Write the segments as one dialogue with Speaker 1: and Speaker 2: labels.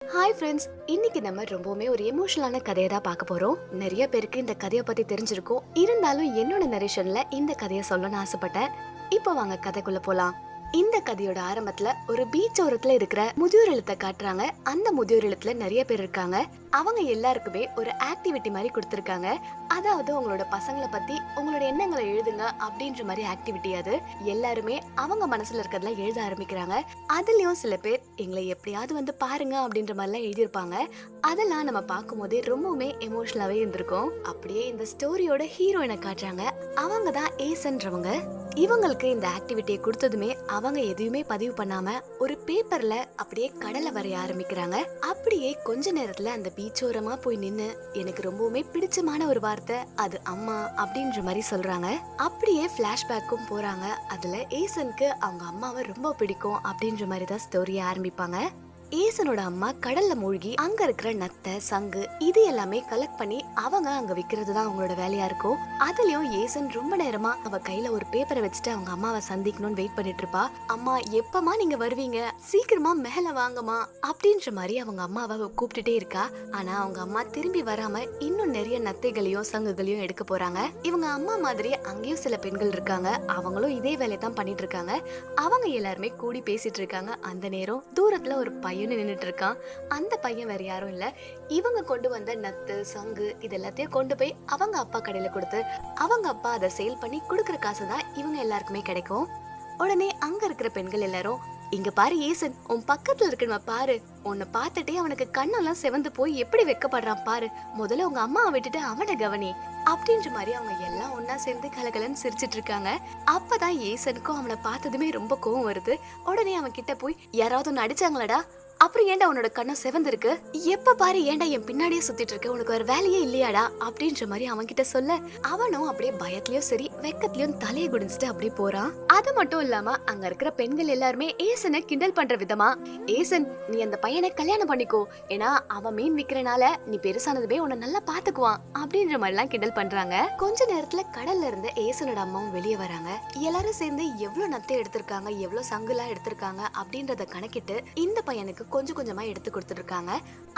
Speaker 1: Hi friends, இன்னைக்கு நம்ம ரொம்பவுமே ஒரு எமோஷனலான கதையை தான் பார்க்க போறோம். நிறைய பேருக்கு இந்த கதையை பத்தி தெரிஞ்சிருக்கும். இருந்தாலும் என்னோட நரேஷன்ல இந்த கதையை சொல்லணும்னு ஆசைப்பட்டேன். இப்போ வாங்க கதைக்குள்ள போலாம். இந்த கதையோட ஆரம்பத்துல ஒரு பீச் ஓரத்துல இருக்கிற முதியோர் இல்லத்தை காட்டுறாங்க. அந்த முதியோர் இல்லத்துல நிறைய பேர் இருக்காங்க. அவங்க எல்லாருக்குமே ஒரு ஆக்டிவிட்டி மாதிரி கொடுத்துருக்காங்க. அதாவது உங்களோட பசங்களை பத்தி உங்களோட எண்ணங்களை எழுதுங்க அப்படின்ற மாதிரி ஆக்டிவிட்டி. அது எல்லாருமே அவங்க மனசுல இருக்கிறதுல எழுத ஆரம்பிக்கிறாங்க. அதுலயும் சில பேர் எங்களை எப்படியாவது வந்து பாருங்க அப்படின்ற மாதிரிலாம் எழுதியிருப்பாங்க. அதெல்லாம் நம்ம பார்க்கும் போதே ரொம்பவுமே எமோஷனலாவே இருந்திருக்கும். அப்படியே இந்த ஸ்டோரியோட ஹீரோயினை காட்டுறாங்க. அவங்க தான் ஏசன்றவங்க. இவங்களுக்கு இந்த ஆக்டிவிட்டியை கொடுத்ததுமே அவங்க எதையுமே பதிவு பண்ணாம ஒரு பேப்பர்ல அப்படியே கடலை வரைய ஆரம்பிக்கிறாங்க. அப்படியே கொஞ்ச நேரத்துல அந்த பீச்சோரமா போய் நின்னு எனக்கு ரொம்பவுமே பிடிச்சமான ஒரு வார்த்தை அது அம்மா அப்படின்ற மாதிரி சொல்றாங்க. அப்படியே பிளாஷ்பேக்கும் போறாங்க. அதுல ஏசனுக்கு அவங்க அம்மாவை ரொம்ப பிடிக்கும் அப்படின்ற மாதிரி தான் ஸ்டோரியை ஆரம்பிப்பாங்க. ஏசனோட அம்மா கடல்ல மூழ்கி அங்க இருக்கிற நத்தை சங்கு இது எல்லாமே கலெக்ட் பண்ணி அவங்க அங்க விக்கிறது தான் அவங்களோட வேலையா இருக்கும். அதுலயும் ஏசன் ரொம்ப நேரமா அவ கையில ஒரு பேப்பரை வச்சுட்டு அவங்க அம்மாவை சந்திக்கணும்னு வெயிட் பண்ணிட்டு இருப்பா. அம்மா எப்பமா நீங்க வருவீங்க, சீக்கிரமா மேல வாங்கம்மா அப்படின்ற மாதிரி அவங்க அம்மாவை கூப்பிட்டுட்டே இருக்கா. ஆனா அவங்க அம்மா திரும்பி வராம இன்னும் நிறைய நத்தைகளையும் சங்குகளையும் எடுக்க போறாங்க. இவங்க அம்மா மாதிரி அங்கேயும் சில பெண்கள் இருக்காங்க. அவங்களும் இதே வேலையை தான் பண்ணிட்டு இருக்காங்க. அவங்க எல்லாருமே கூடி பேசிட்டு இருக்காங்க. அந்த நேரம் தூரத்துல ஒரு பையன் நின்னுட்டு இருக்கான். அந்த பையன் வேற யாரும் இல்ல, இவங்க கொண்டு வந்த நத்து சங்கு இது எல்லாத்தையும் கொண்டு போய் அவங்க அப்பா கடையில கொடுத்து அவங்க அப்பா அதை சேல் பண்ணி கொடுக்கற காசு தான் இவங்க எல்லாருக்குமே கிடைக்கும். உடனே அங்க இருக்கிற பெண்கள் எல்லாரும், இங்க பாரு ஏசன், உன் பக்கத்துல இருக்கணும் பாரு, உன்னை பார்த்துட்டே அவனுக்கு கண்ணெல்லாம் செவந்து போய் எப்படி வெக்கப்படுறான் பாரு, முதல்ல உங்க அம்மாவை விட்டுட்டு அவனை கவனி அப்படின்ற மாதிரி அவங்க எல்லாம் ஒன்னா சேர்ந்து கலகலன்னு சிரிச்சிட்டு இருக்காங்க. அப்பதான் ஏசனுக்கும் அவனை பார்த்ததுமே ரொம்ப கோவம் வருது. உடனே அவன் கிட்ட போய், யாராவது ஒன்னு அடிச்சாங்களாடா, அப்புறம் ஏன்டா உன்னோட கண்ணம் செவந்திருக்கு, எப்ப பாரு ஏன்டா என் பின்னாடியே சுத்திட்டு இருக்க, உனக்கு வேற வேலையே இல்லையாடா அப்படின்ற மாதிரி அவன் கிட்ட சொல்ல, அவனும் அப்படியே பயத்திலயும் சரி வெக்கத்திலயும் தலையை குடிஞ்சிட்டு அப்படியே போறான். அது மட்டும் இல்லாம அங்க இருக்கிற பெண்கள் எல்லாருமே ஏசனை கிண்டல் பண்ற விதமா, ஏசன் நீ அந்த பையனை கல்யாணம் பண்ணிக்கோ, ஏன்னா அவன் மீன் விக்கிறனால நீ பெருசானதுமே உன்னை நல்லா பாத்துக்குவான் அப்படின்ற மாதிரி எல்லாம் கிண்டல் பண்றாங்க. கொஞ்ச நேரத்துல கடல்ல இருந்து ஏசனோட அம்மாவும் வெளியே வராங்க. எல்லாரும் சேர்ந்து எவ்வளவு நத்தை எடுத்திருக்காங்க, எவ்வளவு சங்குலாம் எடுத்திருக்காங்க அப்படின்றத கணக்கிட்டு இந்த பையனுக்கு கொஞ்சம் கொஞ்சமா எடுத்து கொடுத்துட்டு இருக்காங்க.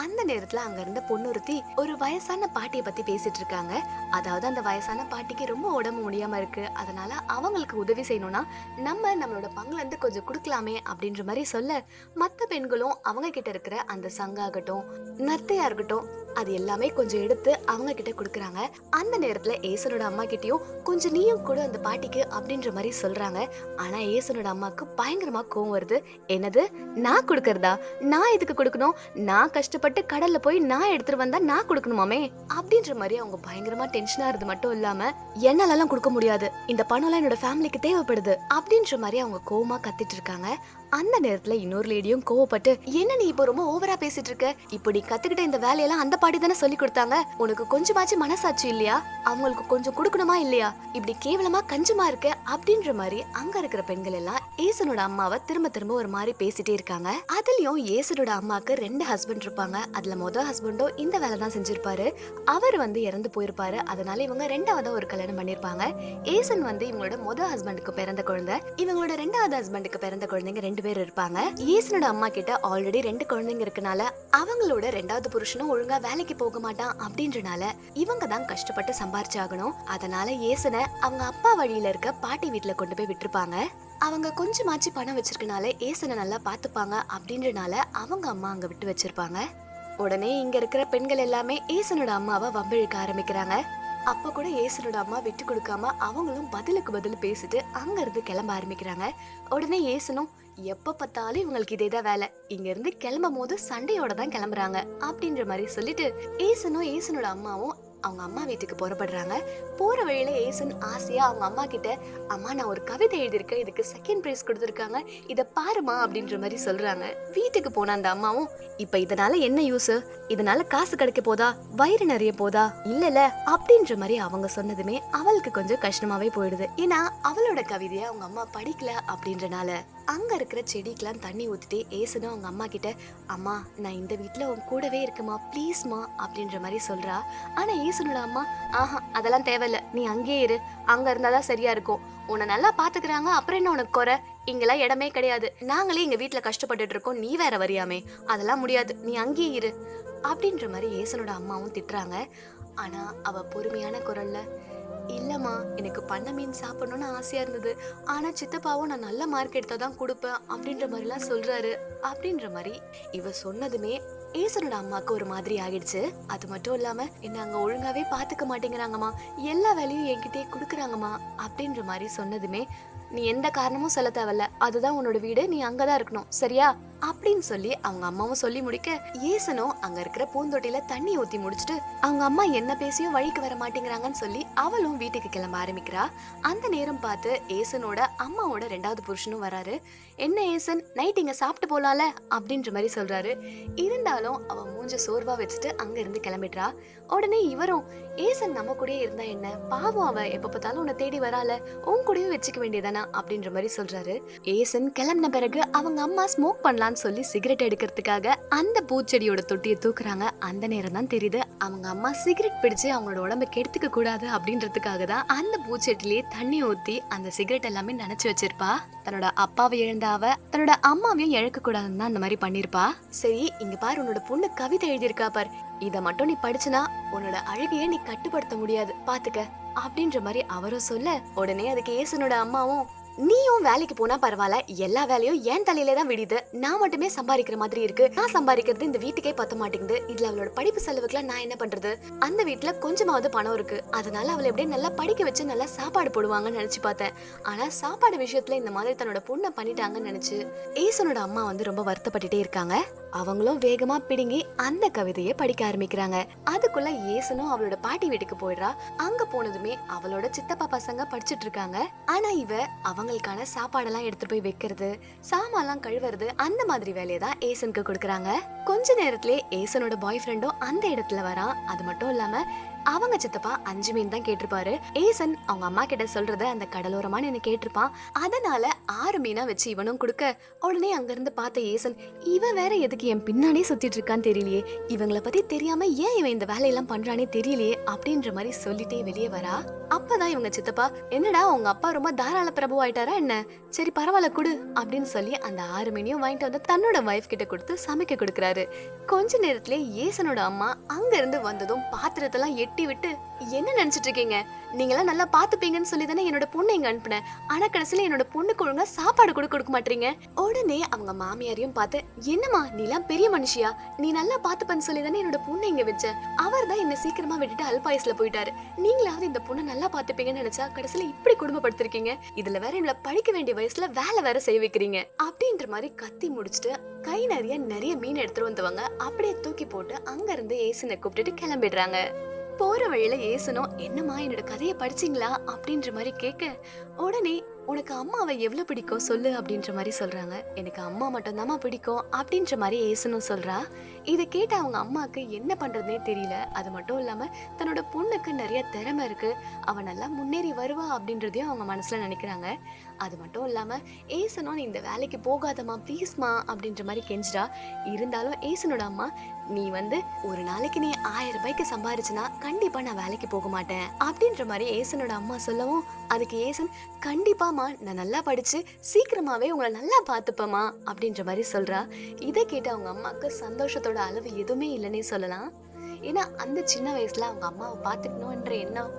Speaker 1: அந்த நேரத்துல அங்க இருந்த பொண்ணுறுத்தி ஒரு வயசான பாட்டியை பத்தி பேசிட்டு இருக்காங்க. அதாவது அந்த வயசான பாட்டிக்கு ரொம்ப உடம்பு முடியாம இருக்கு, அதனால அவங்களுக்கு உதவி செய்யணும்னா நம்மளோட பங்குல இருந்து கொஞ்சம் கொடுக்கலாமே அப்படின்ற மாதிரி சொல்ல, மத்த பெண்களும் அவங்க கிட்ட இருக்கிற அந்த சங்காகட்டும் நத்தையா இருக்கட்டும் அது எல்லாமே கொஞ்சம் எடுத்து அவங்க கிட்ட கொடுக்கறாங்க. அந்த நேரத்துல ஏசனோட அம்மா கிட்டயும் கொஞ்சம் நீயும் கூட அந்த பாட்டிக்கு அப்படின்ற மாதிரி சொல்றாங்க. ஆனா ஏசனோட அம்மாக்கு பயங்கரமா கோவம் வருது. என்னது, நான் கொடுக்கறதா, நான் எதுக்கு கொடுக்கணும், நான் கஷ்டப்பட்டு கடல்ல போய் நான் எடுத்துட்டு வந்தா நான் கொடுக்கணுமாமே அப்படின்ற மாதிரி அவங்க பயங்கரமா டென்ஷனா இருந்து மட்டும் இல்லாம, என்னாலலாம் கொடுக்க முடியாது, இந்த பணம் எல்லாம் என்னோட ஃபேமிலிக்கு தேவைப்படுது அப்படின்ற மாதிரி அவங்க கோவமா கத்திட்டு இருக்காங்க. அந்த நேரத்துல இன்னொரு லேடியும் கோவப்பட்டு, என்ன நீ இப்போ ரொம்ப ஓவரா பேசிட்டு இருக்க, இப்போ நீ கத்துக்கிட்ட இந்த வேலையெல்லாம் அந்த பாட்டி தானே சொல்லி கொடுத்தாங்க, உனக்கு கொஞ்சமாச்சும் மனசாட்சி இல்லையா, அவங்களுக்கு கொஞ்சம் கொடுக்கணுமா இல்லையா, இப்படி கேவலமா கஞ்சமா இருக்க அப்படின்ற மாதிரி அங்க இருக்கிற பெண்கள் எல்லாம் ஏசனோட அம்மாவை திரும்ப திரும்ப ஒரு மாதிரி பேசிட்டே இருக்காங்க. அதுலயும் ஏசனோட அம்மாக்கு 2 ஹஸ்பண்ட் இருப்பாங்க. அதுல முதல் ஹஸ்பண்டும் இந்த வேலை தான் செஞ்சிருப்பாரு. அவர் வந்து இறந்து போயிருப்பாரு. அதனால இவங்க 2வது ஒரு கல்யாணம் பண்ணிருப்பாங்க. ஏசன் வந்து இவங்களோட முதல் ஹஸ்பண்டுக்கு பிறந்த குழந்தை, இவங்களோட 2வது ஹஸ்பண்டுக்கு பிறந்த குழந்தைங்க 2 பேர் இருப்பாங்க. ஏசனோட அம்மா கிட்ட ஆல்ரெடி 2 குழந்தைங்க இருக்கனால அவங்களோட 2வது புருஷனும் ஒழுங்கா வேலைக்கு போக மாட்டான் அப்படின்றனால இவங்க தான் கஷ்டப்பட்டு சம்பாரிச்சாகணும். அதனால ஏசனை அவங்க அப்பா வழியில இருக்க பாட்டி வீட்டுல கொண்டு போய் விட்டுருப்பாங்க. அவங்க கொஞ்சமாச்சு பணம் வச்சிருக்கனால ஏசனை நல்லா பாத்துப்பாங்க அப்படின்றனால அவங்க அம்மா அங்க விட்டு வச்சிருப்பாங்க. உடனே இங்க இருக்கிற பெண்கள் எல்லாமே ஏசனோட அம்மாவை வம்பிழுக்க ஆரம்பிக்கிறாங்க. அப்ப கூட ஏசனோட அம்மா விட்டு கொடுக்காம அவங்களும் பதிலுக்கு பதில் பேசிட்டு அங்க இருந்து கிளம்ப ஆரம்பிக்கிறாங்க. உடனே ஏசனும், எப்ப பார்த்தாலும் இவங்களுக்கு இதேதான் வேலை, இங்க இருந்து கிளம்பும் போது சண்டையோட தான் கிளம்புறாங்க அப்படின்ற மாதிரி சொல்லிட்டு ஏசனும் ஏசனோட அம்மாவும் அவங்க அம்மா வீட்டுக்கு புறப்படுறாங்க. போற வழியில ஏசன் ஆசையா அவங்க அம்மா கிட்ட, அம்மா நான் ஒரு கவிதை எழுதியிருக்கேன், இதுக்கு செகண்ட் பிரைஸ் கொடுத்துருக்காங்க, இத பாருமா அப்படின்ற மாதிரி சொல்றாங்க. வீட்டுக்கு போன அந்த அம்மாவும், இப்ப இதனால என்ன யூஸ், இதனால காசு கிடைக்க போதா, வயிறு நிறைய போதா, இல்ல அப்படின்ற மாதிரி அவங்க சொன்னதுமே அவளுக்கு கொஞ்சம் கஷ்டமாவே போயிடுது. ஏன்னா அவளோட கவிதைய அவங்க அம்மா படிக்கல அப்படின்றனால அங்க இருக்கிற செடிக்கெல்லாம் தண்ணி ஊத்திட்டு ஏசனும் அவங்க அம்மா கிட்ட, அம்மா நான் இந்த வீட்ல உன் கூடவே இருக்குமா ப்ளீஸ்மா அப்படின்ற மாதிரி சொல்றா. ஆனா ஏசனோட அம்மா, ஆஹா அதெல்லாம் தேவையில்ல, நீ அங்கேயே இரு, அங்க இருந்தாதான் சரியா இருக்கும், உன்னை நல்லா பாத்துக்கிறாங்க, அப்புறம் என்ன உனக்கு குறை, இங்கெல்லாம் இடமே கிடையாது, நாங்களே எங்க வீட்டுல கஷ்டப்பட்டுட்டு இருக்கோம், நீ வேற வரியாமே, அதெல்லாம் முடியாது, நீ அங்கேயே இரு அப்படின்ற மாதிரி ஏசனோட அம்மாவும் திட்டுறாங்க. ஆனா அவ பொறுமையான குரல்ல, இல்லம்மா எனக்கு பண்ண மீன் சாப்பிடணும்னு ஆசையா இருந்தது, ஆனா சித்தப்பாவும் நான் நல்ல மார்க் எடுத்தாதான் கொடுப்பேன் அப்படின்ற மாதிரிலாம் சொல்றாரு அப்படின்ற மாதிரி இவ சொன்னதுமே ஏசனோட அம்மாக்கு ஒரு மாதிரி ஆகிடுச்சு. அது மட்டும் இல்லாம என்ன அங்க ஒழுங்காவே பாத்துக்க மாட்டேங்கிறாங்கம்மா, எல்லா வேலையும் என்கிட்டயே குடுக்குறாங்கம்மா அப்படின்ற மாதிரி சொன்னதுமே, நீ எந்த காரணமும் சொல்ல தேவையில்ல, அதுதான் உன்னோட வீடு, நீ அங்கதான் இருக்கணும் சரியா அப்படின்னு சொல்லி அவங்க அம்மாவும் சொல்லி முடிக்க, ஏசனும் அங்க இருக்கிற பூந்தொட்டில தண்ணி ஊத்தி முடிச்சுட்டு அவங்க அம்மா என்ன பேசியும் வழிக்கு வர மாட்டேங்கிறாங்கன்னு சொல்லி அவளும் வீட்டுக்கு கிளம்ப ஆரம்பிக்கிறா. அந்த நேரம் பார்த்து ஏசனோட அம்மாவோட 2வது புருஷனும் வராரு. என்ன ஏசன், நைட் இங்க சாப்பிட்டு போலால அப்படின்ற மாதிரி சொல்றாரு. இருந்தாலும் அவ மூஞ்ச சோர்வா வச்சுட்டு அங்க இருந்து கிளம்பிடுறா. உடனே இவரும், ஏசன் நம்ம கூடயே இருந்தா என்ன, பாவம் அவ எப்ப பார்த்தாலும் உன்னை தேடி வரால, உன் கூடயும் வச்சுக்க வேண்டியதானா அப்படின்ற மாதிரி சொல்றாரு. ஏசன் கிளம்பின பிறகு அவங்க அம்மா ஸ்மோக் பண்ணலான்னு சொல்லி சிகரெட் எடுக்கிறதுக்காக அந்த பூச்செடியோட தொட்டியை தூக்குறாங்க. அந்த நேரம் தான் தெரியுது அவங்க அம்மா சிகரெட் பிடிச்சு அவங்களோட உடம்ப கெடுத்துக்க கூடாது அப்படின்றதுக்காக தான் அந்த பூச்செடியிலேயே தண்ணி ஊத்தி அந்த சிகரெட் எல்லாமே நினைச்சு வச்சிருப்பா. தன்னோட அப்பாவை இழந்த அவ தன்னோட அம்மாவையும் இழக்க கூடாதுன்னு தான் அந்த மாதிரி பண்ணிருப்பா. சரி இங்க பாரு, உன்னோட பொண்ணு கவிதை எழுதியிருக்கா பார், இத மட்டும் நீ படிச்சனா உன்னோட அழுகைய நீ கட்டுப்படுத்த முடியாது பாத்துக்க அப்படின்ற மாதிரி அவரும் சொல்ல, உடனே அதுக்கு ஏசனோட அம்மாவும், நீயும் வேலைக்கு போனா பரவாயில்ல, எல்லா வேலையும் என் தலையில தான் விடுது, நான் மட்டுமே சம்பாதிக்கிற மாதிரி இருக்கு, நான் சம்பாதிக்கிறது இந்த வீட்டுக்கே பத்த மாட்டேங்குது, இதுல அவளோட படிப்பு செலவுக்குலாம் நான் என்ன பண்றது, அந்த வீட்டுல கொஞ்சமாவது பணம் இருக்கு, அதனால அவளை எப்படியே நல்லா படிக்க வச்சு நல்லா சாப்பாடு போடுவாங்கன்னு நினைச்சு பார்த்தேன், ஆனா சாப்பாடு விஷயத்துல இந்த மாதிரி தன்னோட பொண்ணை பண்ணிட்டாங்கன்னு நினைச்சு ஏசனோட அம்மா வந்து ரொம்ப வருத்தப்பட்டுட்டே இருக்காங்க. அவங்களும் வேகமா பிடுங்கி அந்த கவிதையை படிக்க ஆரம்பிக்கிறாங்க. அதுக்குள்ள ஏசனும் அவளோட பாட்டி வீட்டுக்கு போயிடுறா. அங்க போனதுமே அவளோட சித்தப்பா பசங்க படிச்சிட்டு இருக்காங்க. ஆனா இவ அவங்களுக்கான சாப்பாடெல்லாம் எடுத்துட்டு போய் வைக்கிறது, சாமான்லாம் கழுவுறது, அந்த மாதிரி வேலையை தான் ஏசனுக்கு கொடுக்கறாங்க. கொஞ்ச நேரத்திலே ஏசனோட பாய் ஃப்ரெண்டும் அந்த இடத்துல வரான். அது மட்டும் இல்லாம அவங்க சித்தப்பா 5 மீன் தான் கேட்டிருப்பாரு. ஏசன் அவங்க அம்மா கிட்ட சொல்றத அந்த கடலோரமான என்ன கேட்டிருப்பான். அதனால 6 மீனா வச்சு இவனும் கொடுக்க, உடனே அங்க இருந்து பார்த்த ஏசன், இவன் வேற எதுக்கு என் பின்னாடியே சுத்திட்டு இருக்கான்னு தெரியலையே, இவங்களை பத்தி தெரியாம ஏன் இவன் இந்த வேலையெல்லாம் பண்றானே தெரியலையே அப்படின்ற மாதிரி சொல்லிட்டே வெளியே வரா. அப்பதான் இவங்க சித்தப்பா, என்னடா உங்க அப்பா ரொம்ப தாராள பிரபு ஆயிட்டாரா என்ன, சரி பரவாயில்ல குடு அப்படின்னு சொல்லி அந்த 6 மீனையும் வாங்கிட்டு வந்து தன்னோட வைஃப் கிட்ட கொடுத்து சமைக்க கொடுக்கறாரு. கொஞ்ச நேரத்திலே ஏசனோட அம்மா அங்க இருந்து வந்ததும் பாத்திரத்தெல்லாம் எட்டி விட்டு, என்ன நினைச்சிட்டு இருக்கீங்க, நீங்களாம் நல்லா பாத்துப்பீங்கன்னு சொல்லி தானே என்னோட பொண்ணை இங்க அனுப்புனேன், ஆனா கடைசியில என்னோட பொண்ணுக்கு ஒழுங்கா சாப்பாடு கூட கொடுக்க மாட்டீங்க. உடனே அவங்க மாமியாரையும் பார்த்து, என்னமா நீ எல்லாம் பெரிய மனுஷியா, நீ நல்லா பாத்துப்பன்னு சொல்லி தானே என்னோட பொண்ணை இங்க வச்ச, அவர் தான் என்ன சீக்கிரமா விட்டுட்டு அல்பாயுஸ்ல போயிட்டாரு, நீங்களாவது இந்த பொண்ணை நல்லா பாத்துப்பீங்கன்னு நினைச்சா கடைசியில இப்படி குடும்பப்படுத்திருக்கீங்க, இதுல வேற இவள படிக்க வேண்டிய வயசுல வேலை வேற செய்ய வைக்கிறீங்க அப்படின்ற மாதிரி கத்தி முடிச்சுட்டு கை நிறைய மீன் எடுத்துட்டு வந்தவங்க அப்படியே தூக்கி போட்டு அங்க இருந்து ஏசனை கூப்பிட்டுட்டு கிளம்பிடுறாங்க. போற வழியில ஏசனும், என்னம்மா என்னோட கதையை படிச்சீங்களா அப்படின்ற மாதிரி கேட்க, உடனே உனக்கு அம்மாவை எவ்வளவு பிடிக்கும் சொல்லு அப்படின்ற மாதிரி சொல்றாங்க. எனக்கு அம்மா மட்டும் தாமா பிடிக்கும் அப்படின்ற மாதிரி ஏசனும் சொல்றா. இதை கேட்ட அவங்க அம்மாக்கு என்ன பண்றதுனே தெரியல. அது மட்டும் இல்லாம தன்னோட பொண்ணுக்கு நிறைய திறமை இருக்கு, அவ நல்லா முன்னேறி வருவா அப்படின்றதையும் அவங்க மனசுல நினைக்கிறாங்க. அது மட்டும் இல்லாம ஏசனும், நீ இந்த வேலைக்கு போகாதமா ப்ளீஸ்மா அப்படின்ற மாதிரி கெஞ்சிரா. இருந்தாலும் ஏசனோட அம்மா, நீ வந்து ஒரு நாளைக்கு நீ 1000 ரூபாய்க்கு சம்பாரிச்சுனா கண்டிப்பா நான் வேலைக்கு போக மாட்டேன் அப்படின்ற மாதிரி ஏசனோட அம்மா சொல்லவும், அதுக்கு ஏசன், கண்டிப்பாமா நான் நல்லா படிச்சு சீக்கிரமாவே உங்களை நல்லா பாத்துப்பேமா அப்படின்ற மாதிரி சொல்றா. இதை கேட்டு அவங்க அம்மாக்கு சந்தோஷத்தோட அளவு எதுவுமே இல்லைன்னே சொல்லலாம். ஏன்னா அந்த சின்ன வயசுல அவங்க அம்மாவை பாத்துக்கணும்ன்ற எண்ணம்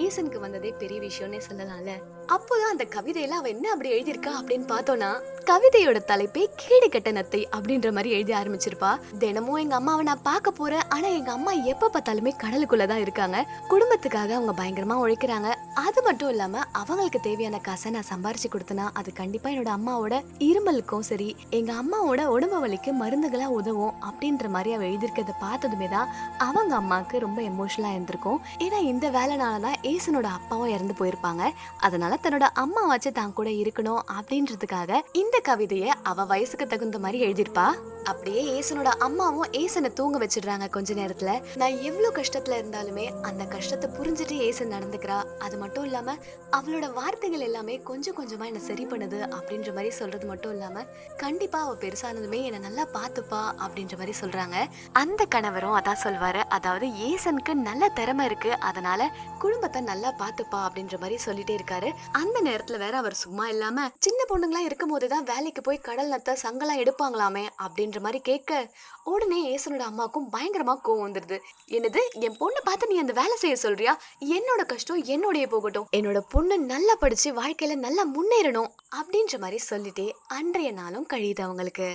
Speaker 1: ஏசனுக்கு வந்ததே பெரிய விஷயம்னே சொல்லலாம்ல. அப்போதான் அந்த கவிதையில அவ என்ன அப்படி எழுதியிருக்கா அப்படின்னு பார்த்தோம்னா, கவிதையோட தலைப்பே கேடு கட்ட நத்தை அப்படின்ற மாதிரி எழுதி ஆரம்பிச்சிருப்பா. தினமும் எங்க அம்மாவை நான் பார்க்க போறேன், ஆனா எங்க அம்மா எப்ப பார்த்தாலுமே கடலுக்குள்ளதான் இருக்காங்க, குடும்பத்துக்காக அவங்க பயங்கரமா உழைக்கிறாங்க, அது மட்டும் இல்லாம அவங்களுக்கு தேவையான காசை நான் சம்பாரிச்சு கொடுத்தனா அது கண்டிப்பா என்னோட அம்மாவோட இருமலுக்கும் சரி எங்க அம்மாவோட உடம்பு வலிக்கு மருந்துகளா உதவும் அப்படின்ற மாதிரி அவ எழுதியிருக்கிறத பார்த்ததுமே தான் அவங்க அம்மாவுக்கு ரொம்ப எமோஷனலா இருந்திருக்கும். ஏன்னா இந்த வேலைனாலதான் ஏசனோட அப்பாவும் இறந்து போயிருப்பாங்க. அதனால தன்னோட அம்மா வச்சு தான் கூட இருக்கணும் அப்படின்றதுக்காக இந்த கவிதைய அவ வயசுக்கு தகுந்த மாதிரி எழுதிருப்பா. அப்படியே ஏசனோட அம்மாவும் ஏசனை தூங்க வச்சிடுறாங்க கொஞ்ச நேரத்துல. நான் எவ்வளவு கஷ்டத்துல இருந்தாலுமே அந்த கஷ்டத்தை புரிஞ்சுட்டு ஏசன் நடந்துக்கிறா, அது மட்டும் இல்லாம அவளோட வார்த்தைகள் எல்லாமே கொஞ்சம் கொஞ்சமா என்ன சரி பண்ணுது அப்படின்ற மாதிரி சொல்றது மட்டும் இல்லாம கண்டிப்பா அவ பெருசானதுமே என்ன நல்லா பாத்துப்பா அப்படின்ற மாதிரி சொல்றாங்க. அந்த கணவரும் அதான் சொல்வாரு, அதாவது ஏசனுக்கு நல்ல திறமை இருக்கு, அதனால குடும்பத்தை நல்லா பாத்துப்பா அப்படின்ற மாதிரி சொல்லிட்டே இருக்காரு. அந்த நேரத்துல வேற அவர் சும்மா இல்லாம சின்ன பொண்ணுங்களா இருக்கும் போதுதான் வேலைக்கு போய் கடல் நத்த சங்கெல்லாம் எடுப்பாங்களாமே அப்படின்ற மாதிரி கேட்க உடனே ஏசனோட அம்மாக்கும் பயங்கரமா கோவம் வந்துருது. என்னது, என் பொண்ணை பார்த்து நீ அந்த வேலை செய்ய சொல்றியா? என்னோட கஷ்டம் என்னோடய போகட்டும், என்னோட பொண்ணு நல்லா படிச்சு வாழ்க்கையில நல்லா முன்னேறணும் அப்படின்ற மாதிரி சொல்லிட்டே அன்றைய நாளும் கழியுது அவங்களுக்கு.